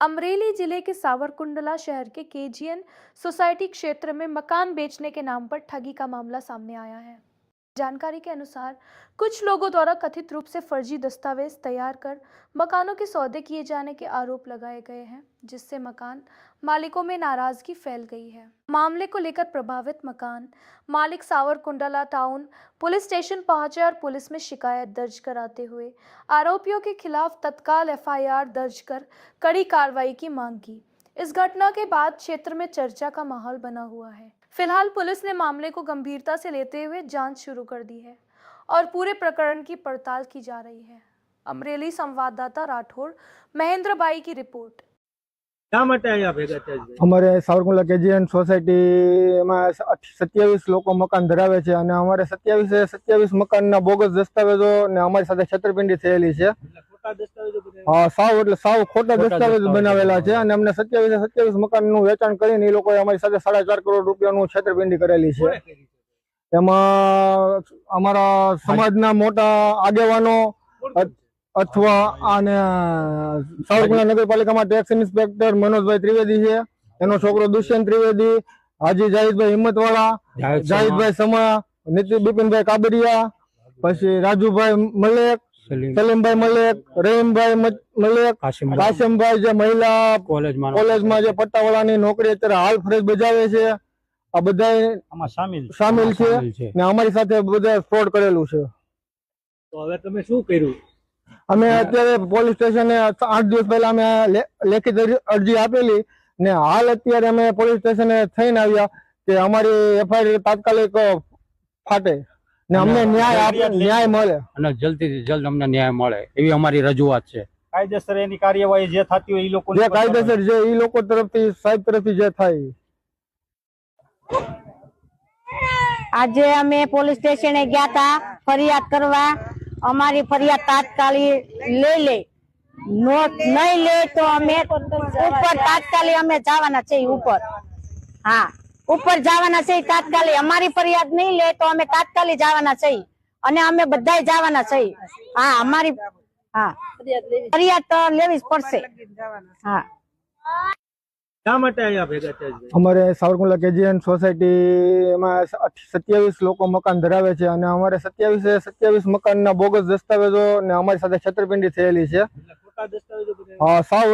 अमरेली जिले के सावरकुंडला शहर के केजीएन सोसाइटी क्षेत्र में मकान बेचने के नाम पर ठगी का मामला सामने आया है। जानकारी के अनुसार कुछ लोगों द्वारा कथित रूप से फर्जी दस्तावेज तैयार कर मकानों के सौदे किए जाने के आरोप लगाए गए हैं, जिससे मकान मालिकों में नाराजगी फैल गई है। मामले को लेकर प्रभावित मकान मालिक सावरकुंडला टाउन पुलिस स्टेशन पहुंचे और पुलिस में शिकायत दर्ज कराते हुए आरोपियों के खिलाफ तत्काल एफआईआर दर्ज कर कड़ी कार्रवाई की मांग की। इस घटना के बाद क्षेत्र में चर्चा का माहौल बना हुआ है। फिलहाल पुलिस ने मामले को गंभीरता से लेते हुए जांच शुरू कर दी है और पूरे प्रकरण की पड़ताल की जा रही है। अमरेली संवाददाता राठौड़ महेंद्र बाई की रिपोर्ट। અમારે સાવરકુંડલા કેજીએન સોસાયટીમાં 27 લોકો મકાન ધરાવે છે અને અમારે 27 મકાનના બોગસ દસ્તાવેજો ને અમારી સાથે છેતરપિંડી થયેલી છે। સાવ એટલે સાવ ખોટા દસ્તાવેજ બનાવેલા છે અને અમને 27 મકાનનું વેચાણ કરીને એ લોકોએ અમારી સાથે 4.5 કરોડ રૂપિયાનું છેતરપિંડી કરેલી છે। એમાં અમારા સમાજના મોટા આગેવાનો અથવા આને સાવરકુંડલા નગરપાલિકામાં ટેક્સ ઇન્સ્પેક્ટર મનોજભાઈ ત્રિવેદી છે, એનો છોકરો દુષ્યંત ત્રિવેદી, હાજી જાહિદભાઈ હિંમતવાળા, જાહિદભાઈ સમા, નીતિન બિપિનભાઈ કાબરિયા, પછી રાજુભાઈ મલેક, સલીમભાઈ મલેક, રહીમભાઈ મલેક, કાશમભાઈ જે મહિલા કોલેજમાં જે પટ્ટાવાળાની નોકરી અત્યારે હાલ ફરજ બજાવે છે, આ બધા સામેલ છે ને અમારી સાથે બધા ફ્રોડ કરેલું છે। તો હવે તમે શું કર્યું? અમે અત્યારે પોલીસ સ્ટેશને 8 દિવસ પહેલા અમે લેખિત અરજી આપેલી ને હાલ અત્યારે અમે પોલીસ સ્ટેશને થઈને આવ્યા કે અમારી એફઆઈઆર તાત્કાલિક ફાટે ને અમને ન્યાય મળે અને જલ્દીથી જલ્દ અમને ન્યાય મળે એવી અમારી રજૂઆત છે। કાયદેસર એની કાર્યવાહી જે થતી હોય એ લોકો જે કાયદેસર જે એ લોકો તરફથી સાહેબ તરફથી જે થાય। આજે અમે પોલીસ સ્ટેશને ગયા હતા ફરિયાદ કરવા। અમારી ફરિયાદ તાત્કાલિક લે નોટ નહીં લે તો અમે ઉપર તાત્કાલિક અમે જવાના છે ઉપર। હા, ઉપર જવાના છે તાત્કાલિક। અમારી ફરિયાદ નહીં લે તો અમે તાત્કાલિક જવાના છે અને અમે બધાય જવાના છે। હા, અમારી હા ફરિયાદ તો લેવી જ પડશે। હા, શા માટે અહીંયા ભેગા થયા? અમારે સાવરકુંડલા કેજીએન સોસાયટીમાં 27 લોકો મકાન ધરાવે છે અને અમારે 27 મકાનના બોગસ દસ્તાવેજો ને અમારી સાથે છેતરપિંડી થયેલી છે। ખોટા દસ્તાવેજો સાવ